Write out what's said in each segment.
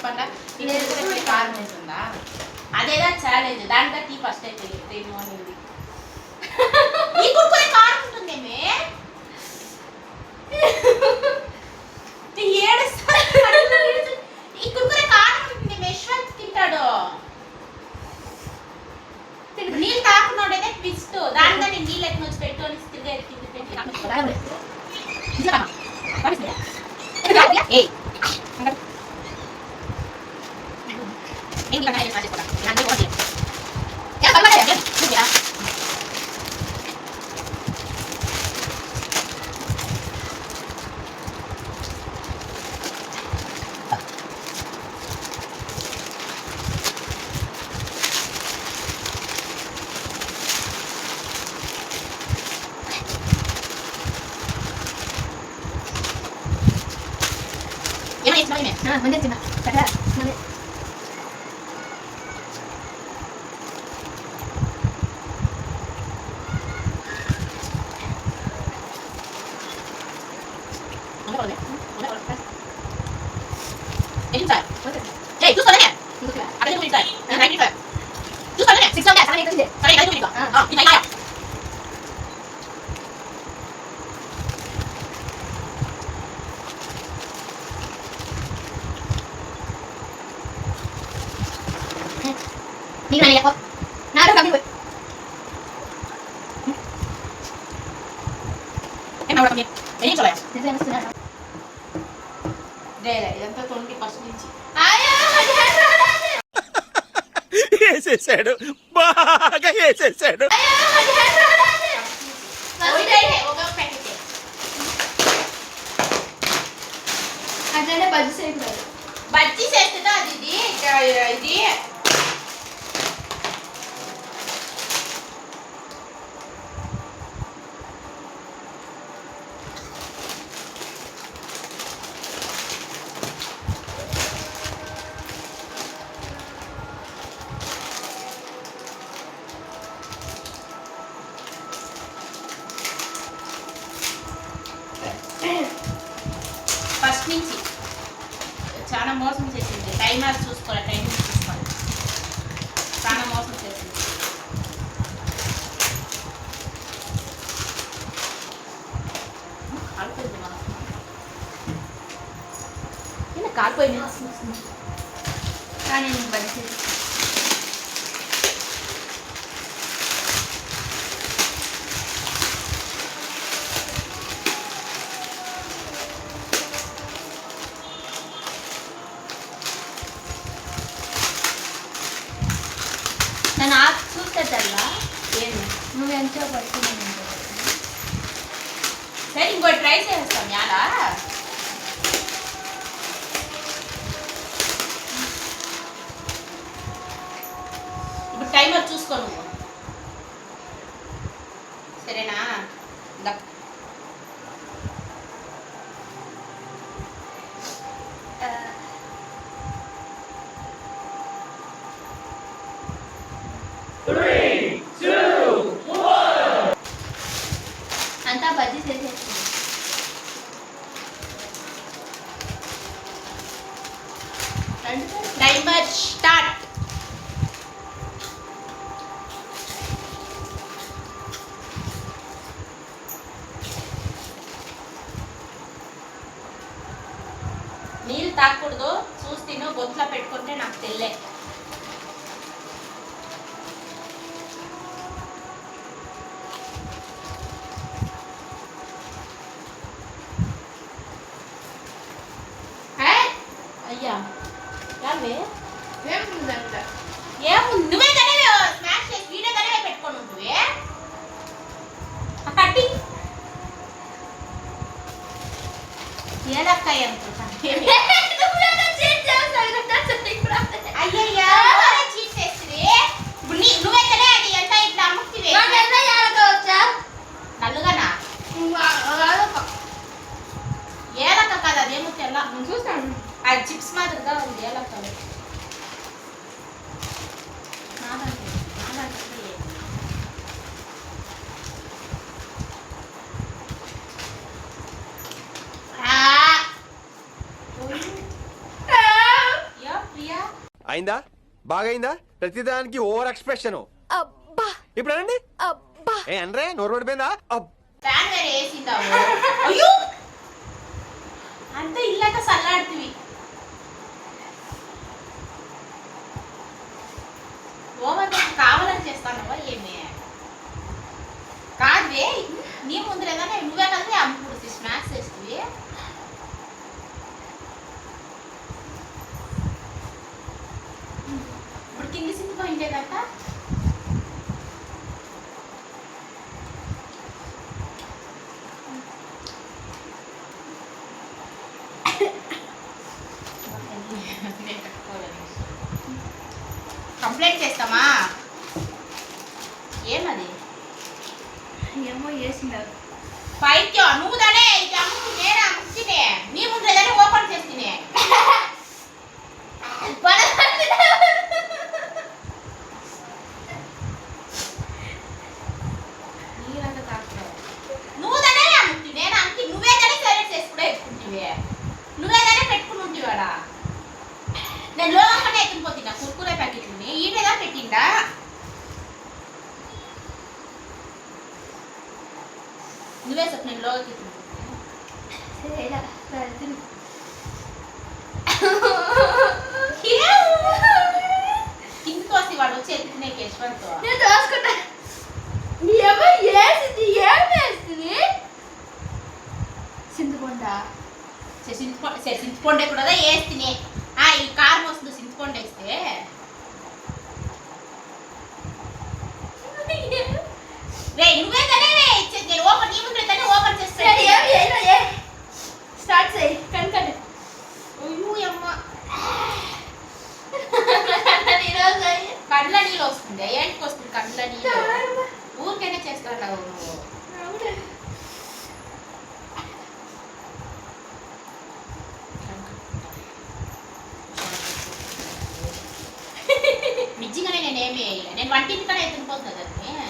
చెప్పండి ఇది కారం ఉంటుందా అదేదా ఛాలెంజ్ దాంట్లో టీ ఫస్ట్ అయితే మార్నింగ్ ఈ కుర్కురే కారం ఉంటుందేమే ఈ కుర్కురే కారం ఉంటుంది యశ్వంత్ తింటాడు నీళ్ళు తాకున్నాడైతే ట్విస్ట్ దానిగా నేను నీళ్ళు ఎత్తి వచ్చి పెట్టు అని తిరిగి ముందే చిన్న కట్టా ముందే నీకు నాని చెప్పు నాడు కమ్మి పోయి ఏం చూడాలి ఇదంతా 20% నుంచి వేసేసాడు బాగా వేసేసాడు అట్లనే బజ్జీ చేయకూడదు బజ్జీ చేస్తుందా అది ఇది ఫస్ట్ నుంచి చాలా మోసం చేసింది టైమర్ చూసుకోవాలి టైమింగ్ చూసుకోవాలి చాలా మోసం చేసింది కాలిపోయింది కానీ నేను బజ్జీ నేను చూస్తే తెల్లా ఏంది నువ్వు ఎంతో పడుతున్నాను సరే ఇంకో ట్రై చేస్తాం యాలా ఇప్పుడు టైమర్ చూసుకో నువ్వు సరేనా అంతా బజ్జీ చేసేస్తుంది టైమర్ స్టార్ట్ నీళ్ళు తాకూడదు చూస్తే గొంతులో పెట్టుకుంటే నాకు తెల్లే అయ్యా యావే ఏముందంట ఏముంది నువ్వే కానీ స్మాష్ చేసి వీడియో కానీ పెట్టుకొని ఉంటుంది కట్టి ఏలక్కాయ అయ్యయ్యా చీట్ చేస్తుంది ఇప్పుడు నువ్వే కానీ అది ఎంత ఇట్లా అమ్ముతుంది నల్లుగానా ఏలక్క కాదు అదేమో తెల్ల చూస్తాను అది చిప్స్ మాదిరిగా ఉంది ఏలక్కలు అయిందా బాగైందా ప్రతిదానికి ఓవర్ ఎక్స్ప్రెషన్ అబ్బా ఇప్పుడు అనండి అబ్బా ఏ అనరే నోరు పడిపోయిందా ఫ్యాన్ వేరే వేసిందావు అయ్యో అంత ఇల్లంతా సల్లాడుతుంది ఓవర్ కావాలని చేస్తానవా ఏమి కాదే నీ ముందు లేదని నువ్వే కదా అమ్ముడు స్నాక్స్ వేస్తుంది ఇప్పుడు కింది సిద్ధిపోయిందేదంట కంప్లైంట్ చేస్తామా ఏమది ఏమో చేసిండారు పైత్యం నువ్వు దానే ఇది అమ్ముకు నేనే అమ్ముకునే నీ ముందు ఏదైనా ఓపెన్ చేస్తేనే నువ్వు దానే అమ్ముకు నేను అమ్ముకి నువ్వేదానే సెలెక్ట్ చేసి కూడా ఎత్తుకుంటివి నువ్వేదానే పెట్టుకుని ఉంటివాడా నేను లోకంగానే ఎత్తుకుపోతున్నా కుర్కురే ప్యాకెట్లని ఈడేదా పెట్టిండా నువ్వే చెప్పు నేను లోకి కిందికి వస్తే వాడు వచ్చి ఎత్తుకునే కేశవంతో నేను రాసుకుంటా ఏమో వేసింది ఏం వేస్తుంది చింతపండ చింతపండు కూడా వేస్తేనే ఈ కారం వస్తుంది చింతపండు వేస్తే రే నువ్వేదనే నేను ఓపెన్ నీ ముందు తనే ఓపెన్ చేస్తాను స్టార్ట్ చేయి కనకండి అయ్యో అమ్మ కండ్ల నీళ్ళు వస్తుంది ఏంటికి వస్తుంది కండ్ల నీళ్ళు ఊరికైనా చేస్తాను నువ్వు నిజంగానే నేనేమి వేయలే నేను వంటింటి కన్నా ఎత్తుకుపోతున్నా దాన్ని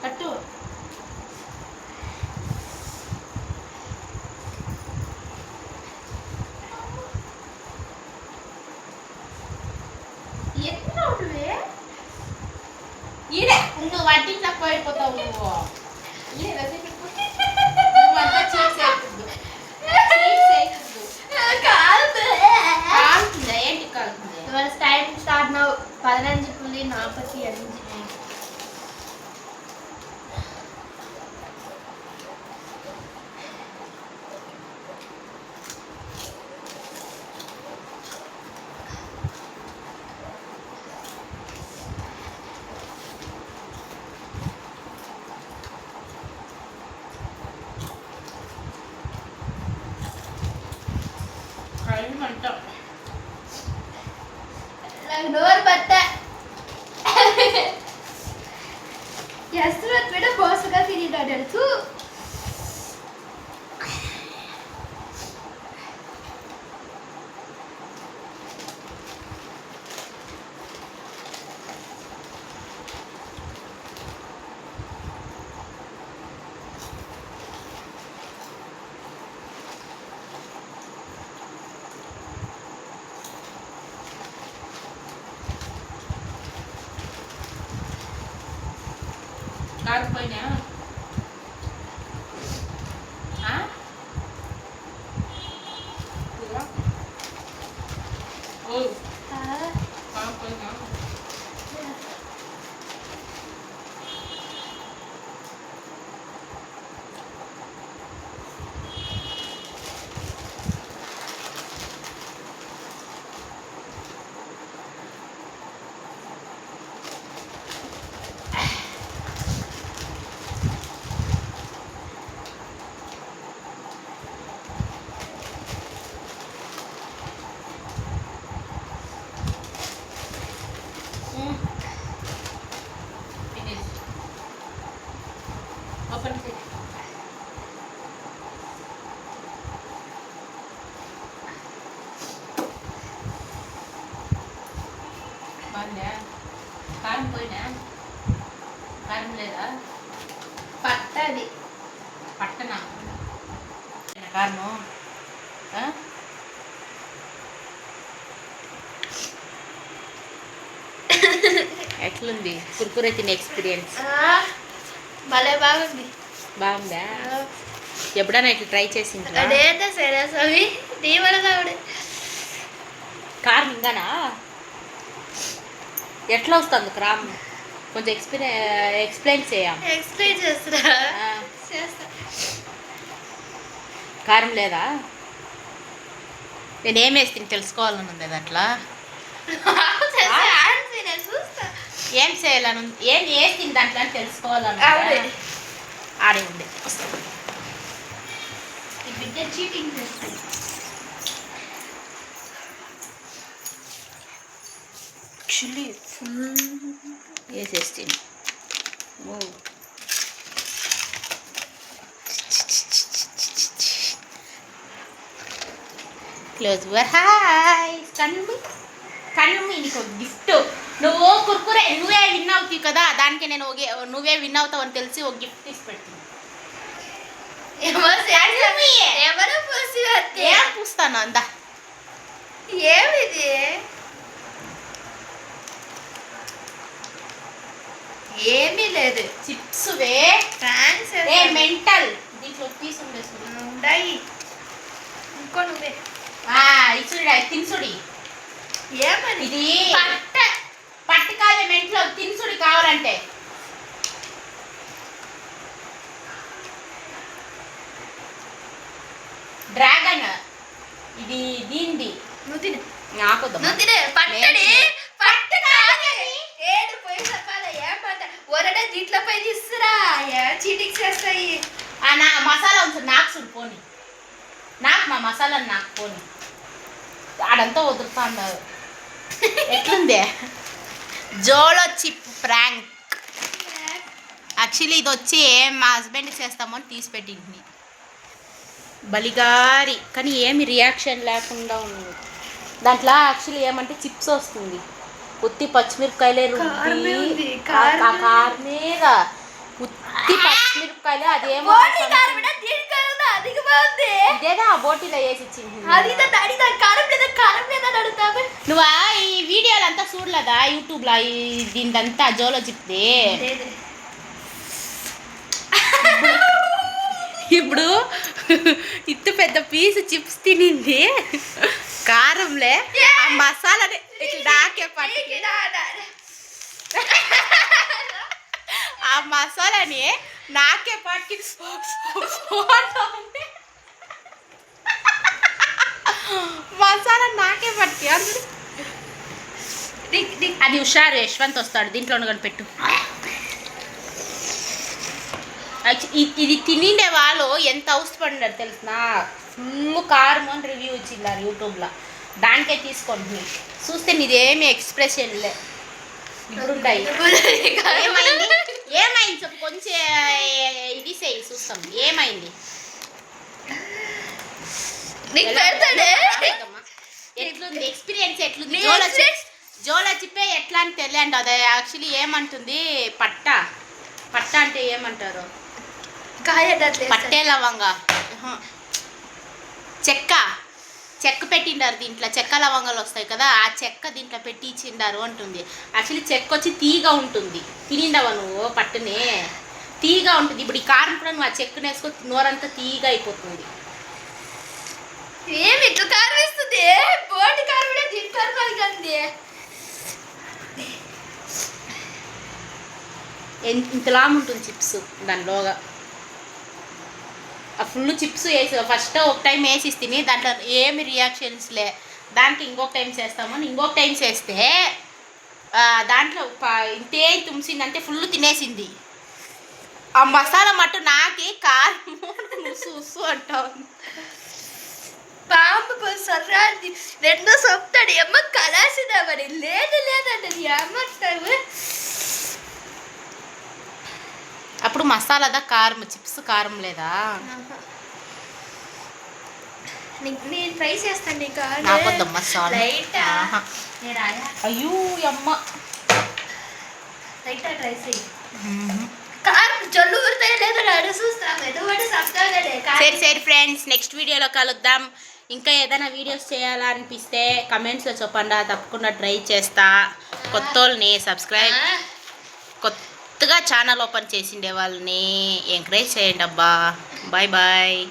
కట్టు ఎక్కడ ఉంటుంది ఈడే నువ్వు వంటింట్లో పోయిపోతావు నువ్వు నువ్వంతా చీట్ చేయకూడదు కాలుతుందా ఏంటి కాలుతుంది ఇవాళ టైం స్టార్ట్ నవ్వు 15:45 అంటావు నాకు నోరు బట్ట ఎస్రత్ మీద బోసగా తిరిగినాడు తూ కారిపోయినా కారిపోయినా ఓపెన్ చేయి బాగుందా కారం పోయినా కారం లేదా పట్టది పట్టనా కారణం ఎట్లుంది కుర్కురే తినే ఎక్స్పీరియన్స్? భలే బాగుంది. బాగుందా? ఎప్పుడైనా ఇట్లా ట్రై చేసిండ్రా? అదేంటే సరే అవి నీ వల్ల కారం ఇంకానా ఎట్లా వస్తుంది క్రామ్? కొంచెం ఎక్స్ప్లెయిన్ చేయం. ఎక్స్ప్లెయిన్ చేస్తున్నా. చేస్తా. కారం లేదా? నేను ఏం వేస్తుంది తెలుసుకోవాలని ఉంది దాంట్లో. చూస్తా ఏం చేయాలను, ఏం వేస్తుంది దాంట్లో అని తెలుసుకోవాలని ఆడే ఉంది. ఈ బిడ్డ చీటింగ్ చేస్తుంది. యాక్చువల్లీ ఫుల్ వేసేస్తుంది. Close your eyes. కళ్ళు నీకు ఒక గిఫ్ట్. నువ్వు కుర్కురే నువ్వే విన్ అవుతావు కదా, దానికి నేను నువ్వే విన్ అవుతావు అని తెలిసి ఒక గిఫ్ట్ తీసి పెడుతుంది. ఏం పూస్తాను అందా? ఏమిది? ఏమీ లేదు. చిప్స్ వే ఫ్రాన్స్ ఏ మెంటల్. దీంట్లో తీసుకుంటేస్తుంది ఉంటాయి. ఇంకో నువ్వే ఇసుడి తిన్సుడి. ఏమని? ఇది పట్టుకాలే మెంట్లో తిన్సుడి కావాలంటే. డ్రాగన్ ఇది దీంది. నువ్వు తినే. నాకు నువ్వు తినే. పట్టడి పట్టు కాదు. ఏడు పోయి చెప్పాలి. ఏమంట ఒరడే దీంట్లో పై తీసుకురా. చీటింగ్ చేస్తాయి. నా మసాలా ఉంటుంది నాకు చూడు పోని. నాకు మా మసాలా నాకు పోని. ఆడంతా వదులుతా ఉన్నారు. ఎట్లుంది? జోలో చిప్ ప్రాంక్. యాక్చువల్లీ ఇది వచ్చి మా హస్బెండ్ చేస్తామని తీసి పెట్టింది. బలిగారి కానీ ఏమి రియాక్షన్ లేకుండా ఉంది. దాంట్లో యాక్చువల్లీ ఏమంటే చిప్స్ వస్తుంది. ఉత్తి పచ్చిమిరపకాయలే రుబ్బి కారమేగా ఉత్తి పచ్చిమిరపకాయలు. అదేమో ఇదేనా బోటీలో వేసి ఇచ్చింది. నువ్వు ఈ వీడియోలు అంతా చూడలేదా యూట్యూబ్లో? దీనిదంతా జోలో చిప్ది. ఇప్పుడు ఇంత పెద్ద పీసు చిప్స్ తినింది కారంలే. ఆ మసాలాని నాకే పట్టి ఆ మసాలాని నాకే పట్టి మసాలా నాకే పట్టి అది హుషారు. యశ్వంత్ వస్తాడు దీంట్లో కానీ పెట్టు. ఇది తినిండే వాళ్ళు ఎంత అవసరపడినారు తెలిసిన. ఫుల్ కారం అని రివ్యూ ఇచ్చిండారు యూట్యూబ్లో. దానికే తీసుకోండి. చూస్తే నీదేమి ఎక్స్ప్రెషన్ లే. ఇప్పుడుంటాయి. ఏమైంది ఏమైంది చెప్పు. కొంచెం ఇది చేయి చూస్తాం ఏమైంది. ఎట్లుంది ఎక్స్పీరియన్స్? ఎట్లుంది జోలో చిప్పే ఎట్లా అని తెలియండి. అది యాక్చువల్లీ ఏమంటుంది పట్ట అంటే ఏమంటారు? పట్టే లవంగా చెక్క పెట్టిండారు దీంట్లో. చెక్క లవంగాలు వస్తాయి కదా, ఆ చెక్క దీంట్లో పెట్టి ఇచ్చిండారు అంటుంది. యాక్చువల్లీ చెక్క వచ్చి తీగా ఉంటుంది. తినిండవా నువ్వు? పట్టునే తీగా ఉంటుంది. ఇప్పుడు ఈ కారం కూడా నువ్వు ఆ చెక్కను వేసుకో నోరంతా తీగా అయిపోతుంది. ఏమి ఇట్లా కారం వేస్తుంది? బోటి కారం దీంట్లో ఇంతలా ఉంటుంది చిప్స్. దానిలోగా ఆ ఫుల్ చిప్స్ వేసి ఫస్ట్ ఒక టైం వేసి తిని దాంట్లో ఏమి రియాక్షన్స్లే. దానికి ఇంకొక టైం చేస్తామని ఇంకొక టైం చేస్తే దాంట్లో ఇంతే తుమ్సిందంటే ఫుల్ తినేసింది. ఆ మసాలా మట్టు నాకి కారం ఉసు అంటావు. పాంపు సర్రాది రెండో సొప్తాడు. ఎమ్మ కలాసిదా మరి లేదంటది. ఏమంటావు? అప్పుడు మసాలాదా కారం చిప్స్ కారం లేదా? నేను ట్రై చేస్తాను. నాకు మసాలా అయ్యో అమ్మ ట్రై చేయి. కారం జల్లు ఊరుతాయి లేదా చూస్తాం. సరే ఫ్రెండ్స్, నెక్స్ట్ వీడియోలో కలుద్దాం. ఇంకా ఏదైనా వీడియోస్ చేయాలనిపిస్తే కమెంట్స్లో చెప్పండి. తప్పకుండా ట్రై చేస్తా. కొత్త వాళ్ళని సబ్స్క్రైబ్ కొత్తగా ఛానల్ ఓపెన్ చేసిండే వాళ్ళని ఎంకరేజ్ చేయండి అబ్బా. Bye bye.